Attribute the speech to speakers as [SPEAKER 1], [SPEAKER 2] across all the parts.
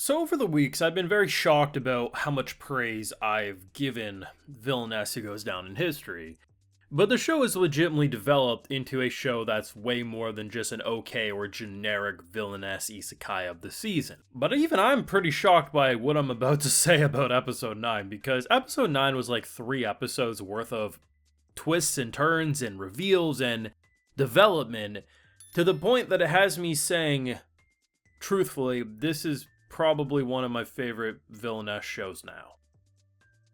[SPEAKER 1] So over the weeks, I've been very shocked about how much praise I've given Villainess Who Goes Down in history. But the show has legitimately developed into a show that's way more than just an okay or generic villainess isekai of the season. But even I'm pretty shocked by what I'm about to say about episode 9, because episode 9 was like 3 episodes worth of twists and turns and reveals and development, to the point that it has me saying, truthfully, this is probably one of my favorite villainess shows now.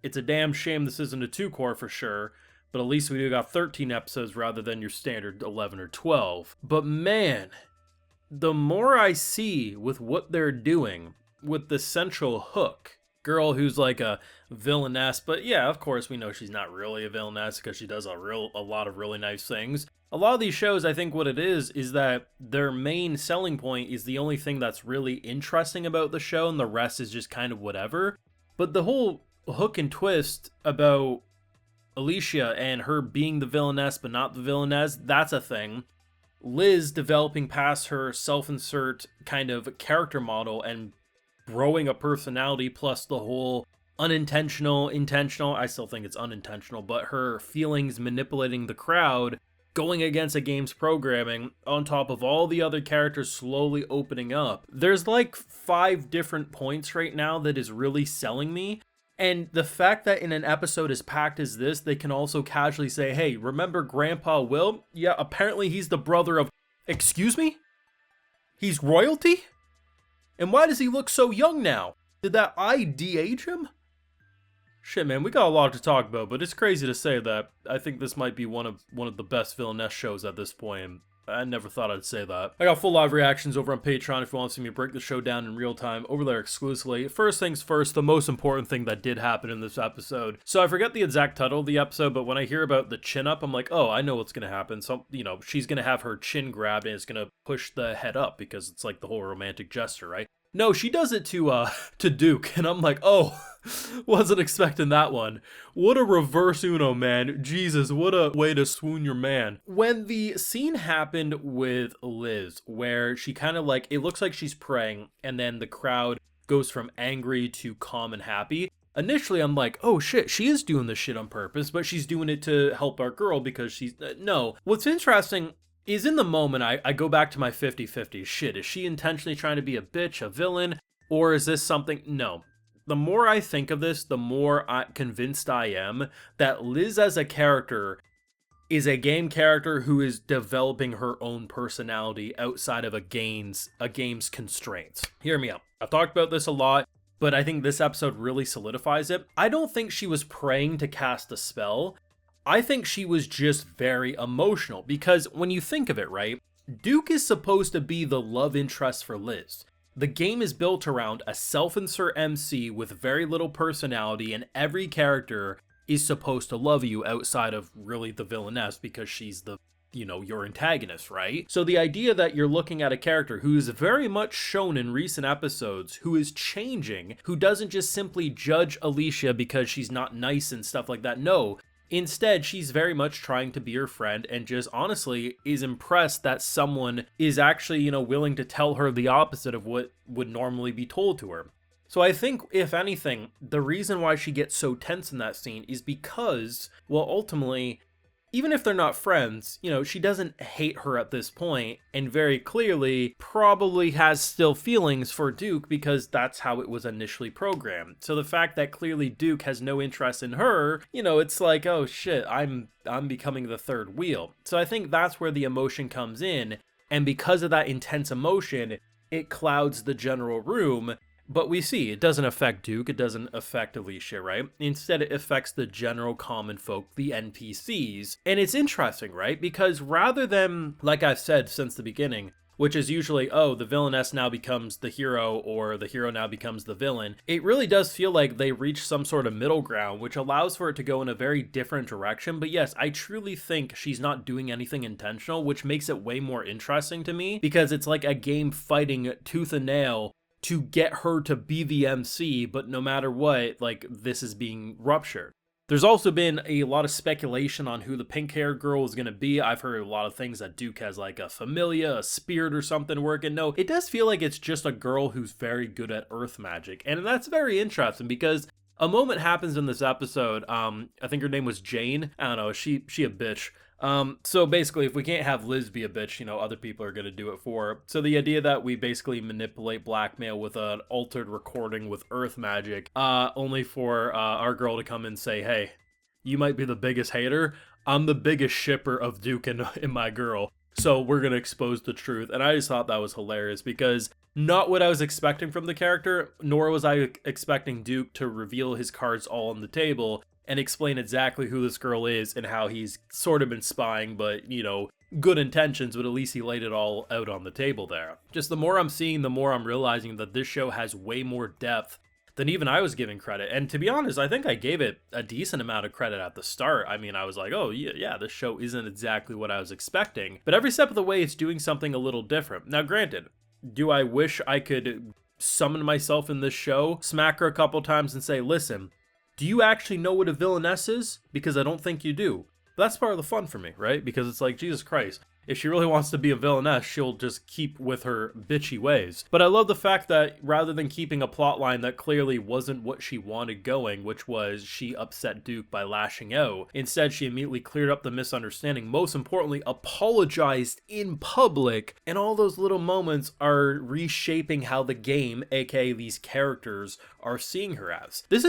[SPEAKER 1] It's a damn shame this isn't a 2-core for sure, but at least we do got 13 episodes rather than your standard 11 or 12. But man, the more I see with what they're doing, with the central hook, girl who's like a villainess, but yeah, of course we know she's not really a villainess because she does a lot of really nice things. A lot of these shows, I think what it is that their main selling point is the only thing that's really interesting about the show, and the rest is just kind of whatever. But the whole hook and twist about Alicia and her being the villainess but not the villainess, that's a thing. Liz developing past her self-insert kind of character model and growing a personality, plus the whole unintentional, intentional, I still think it's unintentional, but her feelings manipulating the crowd, going against a game's programming, on top of all the other characters slowly opening up. There's like 5 different points right now that is really selling me. And the fact that in an episode as packed as this, they can also casually say, hey, remember Grandpa Will? Yeah, apparently he's the brother of... Excuse me? He's royalty? And why does he look so young now? Did that eye de-age him? Shit, man, we got a lot to talk about, but it's crazy to say that I think this might be one of the best villainess shows at this point. I never thought I'd say that. I got full live reactions over on Patreon if you want to see me break the show down in real time over there exclusively. First things first, the most important thing that did happen in this episode. So I forget the exact title of the episode, but when I hear about the chin up, I'm like, oh, I know what's gonna happen. So, she's gonna have her chin grabbed and it's gonna push the head up because it's like the whole romantic gesture, right? No, she does it to Duke, and I'm like, oh, wasn't expecting that one. What a reverse Uno, man. Jesus, what a way to swoon your man. When the scene happened with Liz, where she kind of like, it looks like she's praying, and then the crowd goes from angry to calm and happy. Initially, I'm like, oh shit, she is doing this shit on purpose, but she's doing it to help our girl because she's... No. What's interesting is in the moment, I go back to my 50-50. Shit, is she intentionally trying to be a bitch, a villain? Or is this something? No. The more I think of this, the more convinced I am that Liz as a character is a game character who is developing her own personality outside of a game's constraints. Hear me out. I've talked about this a lot, but I think this episode really solidifies it. I don't think she was praying to cast a spell. I think she was just very emotional, because when you think of it, right, Duke is supposed to be the love interest for Liz. The game is built around a self-insert MC with very little personality, and every character is supposed to love you outside of really the villainess because she's the, your antagonist, right? So the idea that you're looking at a character who is very much shown in recent episodes, who is changing, who doesn't just simply judge Alicia because she's not nice and stuff like that, no. Instead, she's very much trying to be her friend and just honestly is impressed that someone is actually, willing to tell her the opposite of what would normally be told to her. So I think, if anything, the reason why she gets so tense in that scene is because, well, ultimately, even if they're not friends, she doesn't hate her at this point, and very clearly probably has still feelings for Duke because that's how it was initially programmed. So the fact that clearly Duke has no interest in her, it's like, oh shit, I'm becoming the third wheel. So I think that's where the emotion comes in, and because of that intense emotion, it clouds the general room. But we see, it doesn't affect Duke, it doesn't affect Alicia, right? Instead, it affects the general common folk, the NPCs. And it's interesting, right? Because rather than, like I've said since the beginning, which is usually, oh, the villainess now becomes the hero, or the hero now becomes the villain, it really does feel like they reach some sort of middle ground, which allows for it to go in a very different direction. But yes, I truly think she's not doing anything intentional, which makes it way more interesting to me, because it's like a game fighting tooth and nail to get her to be the MC, but no matter what, like, this is being ruptured. There's also been a lot of speculation on who the pink-haired girl is going to be. I've heard a lot of things that Duke has like a familia, a spirit or something working. No, it does feel like it's just a girl who's very good at earth magic. And that's very interesting because a moment happens in this episode. I think her name was Jane. I don't know, she a bitch. So basically, if we can't have Liz be a bitch, you know, other people are going to do it for her. So the idea that we basically manipulate blackmail with an altered recording with earth magic, only for our girl to come and say, hey, you might be the biggest hater. I'm the biggest shipper of Duke and my girl. So we're going to expose the truth. And I just thought that was hilarious because not what I was expecting from the character, nor was I expecting Duke to reveal his cards all on the table and explain exactly who this girl is and how he's sort of been spying, but, you know, good intentions, but at least he laid it all out on the table there. Just the more I'm seeing, the more I'm realizing that this show has way more depth than even I was giving credit. And to be honest, I think I gave it a decent amount of credit at the start. I mean, I was like, oh, yeah, this show isn't exactly what I was expecting. But every step of the way, it's doing something a little different. Now, granted, do I wish I could summon myself in this show, smack her a couple times and say, listen, do you actually know what a villainess is? Because I don't think you do. But that's part of the fun for me, right? Because it's like, Jesus Christ, if she really wants to be a villainess, she'll just keep with her bitchy ways. But I love the fact that rather than keeping a plot line that clearly wasn't what she wanted going, which was she upset Duke by lashing out, instead she immediately cleared up the misunderstanding, most importantly, apologized in public, and all those little moments are reshaping how the game, aka these characters, are seeing her as. This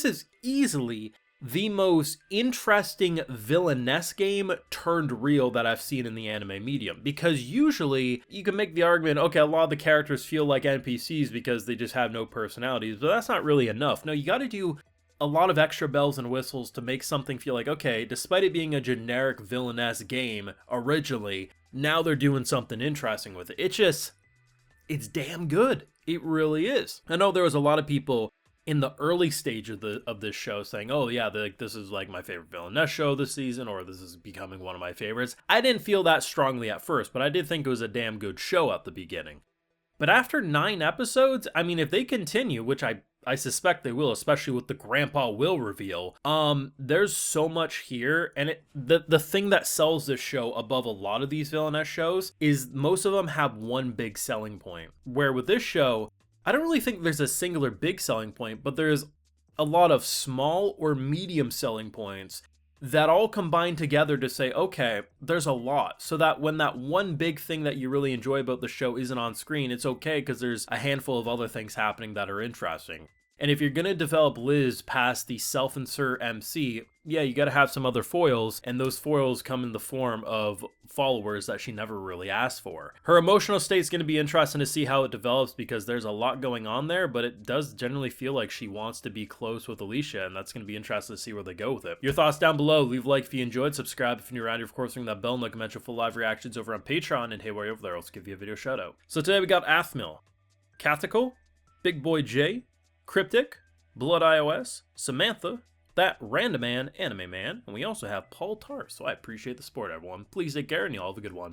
[SPEAKER 1] is easily the most interesting villainess game turned real that I've seen in the anime medium. Because usually you can make the argument, okay, a lot of the characters feel like NPCs because they just have no personalities, but that's not really enough. No, you gotta do a lot of extra bells and whistles to make something feel like, okay, despite it being a generic villainess game originally, now they're doing something interesting with it. It's damn good. It really is. I know there was a lot of people in the early stage of this show saying, oh yeah, this is like my favorite villainess show this season, or this is becoming one of my favorites. I didn't feel that strongly at first, but I did think it was a damn good show at the beginning. But after 9 episodes, I mean, if they continue, which I suspect they will, especially with the Grandpa Will reveal, there's so much here, and the thing that sells this show above a lot of these villainess shows is most of them have one big selling point, where with this show, I don't really think there's a singular big selling point, but there's a lot of small or medium selling points that all combine together to say, okay, there's a lot. So that when that one big thing that you really enjoy about the show isn't on screen, it's okay because there's a handful of other things happening that are interesting. And if you're going to develop Liz past the self-insert MC, yeah, you got to have some other foils, and those foils come in the form of followers that she never really asked for. Her emotional state's going to be interesting to see how it develops because there's a lot going on there, but it does generally feel like she wants to be close with Alicia, and that's going to be interesting to see where they go with it. Your thoughts down below. Leave a like if you enjoyed, subscribe if you're new around here, of course, ring that bell, and I can mention full live reactions over on Patreon, and hey, while you're over there, I'll give you a video shout out. So today we got Athmil, Cathical, Big Boy J, Cryptic, Blood iOS, Samantha, That Random Man, Anime Man, and we also have Paul Tar. So I appreciate the support, everyone. Please take care, and you all have a good one.